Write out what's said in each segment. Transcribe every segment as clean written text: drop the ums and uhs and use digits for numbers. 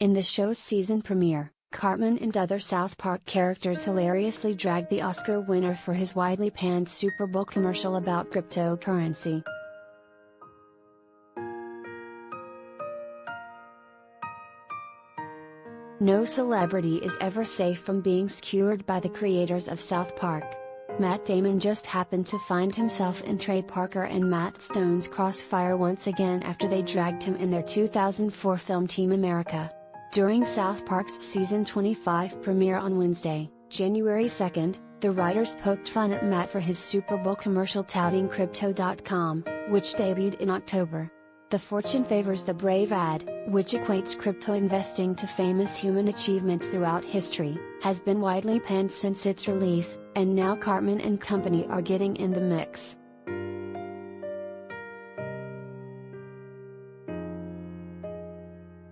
In the show's season premiere, Cartman and other South Park characters hilariously dragged the Oscar winner for his widely panned Super Bowl commercial about cryptocurrency. No celebrity is ever safe from being skewered by the creators of South Park. Matt Damon just happened to find himself in Trey Parker and Matt Stone's crossfire once again after they dragged him in their 2004 film Team America. During South Park's Season 25 premiere on Wednesday, January 2nd, the writers poked fun at Matt for his Super Bowl commercial touting Crypto.com, which debuted in October. The Fortune favors the brave ad, which equates crypto investing to famous human achievements throughout history, has been widely panned since its release, and now Cartman and company are getting in the mix.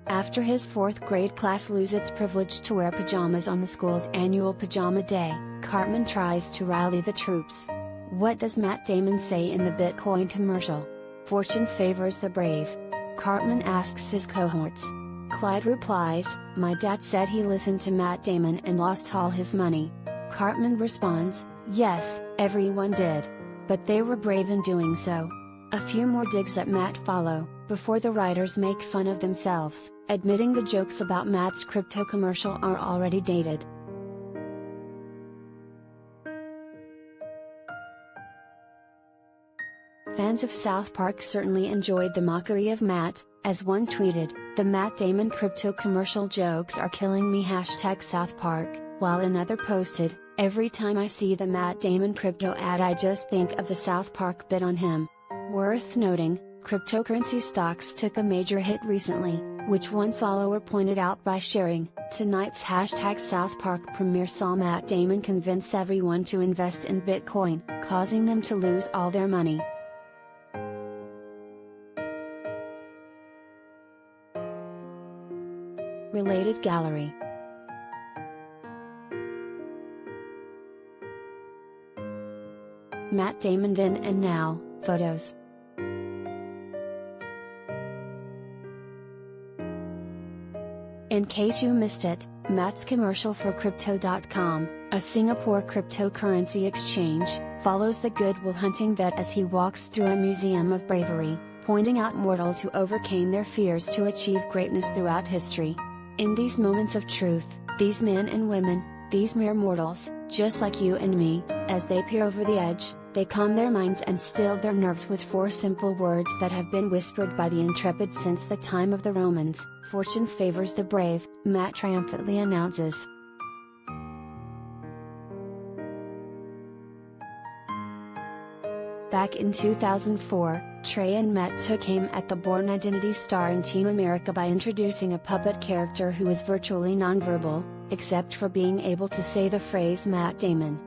After his 4th grade class loses its privilege to wear pajamas on the school's annual Pajama Day, Cartman tries to rally the troops. What does Matt Damon say in the Bitcoin commercial? Fortune favors the brave. Cartman asks his cohorts. Clyde replies, "My dad said he listened to Matt Damon and lost all his money." Cartman responds, "Yes, everyone did. But they were brave in doing so." A few more digs at Matt follow, before the writers make fun of themselves, admitting the jokes about Matt's crypto commercial are already dated. Fans of South Park certainly enjoyed the mockery of Matt, as one tweeted, "The Matt Damon crypto commercial jokes are killing me #South Park," while another posted, "Every time I see the Matt Damon crypto ad I just think of the South Park bit on him." Worth noting, cryptocurrency stocks took a major hit recently, which one follower pointed out by sharing, "Tonight's #South Park premiere saw Matt Damon convince everyone to invest in Bitcoin, causing them to lose all their money." Related gallery. Matt Damon then and now, photos. In case you missed it, Matt's commercial for Crypto.com, a Singapore cryptocurrency exchange, follows the Good Will Hunting vet as he walks through a museum of bravery, pointing out mortals who overcame their fears to achieve greatness throughout history. In these moments of truth, these men and women, these mere mortals, just like you and me, as they peer over the edge, they calm their minds and still their nerves with 4 simple words that have been whispered by the intrepid since the time of the Romans. "Fortune favors the brave," Matt triumphantly announces. Back in 2004, Trey and Matt took aim at the Bourne Identity star in Team America by introducing a puppet character who is virtually nonverbal, except for being able to say the phrase Matt Damon.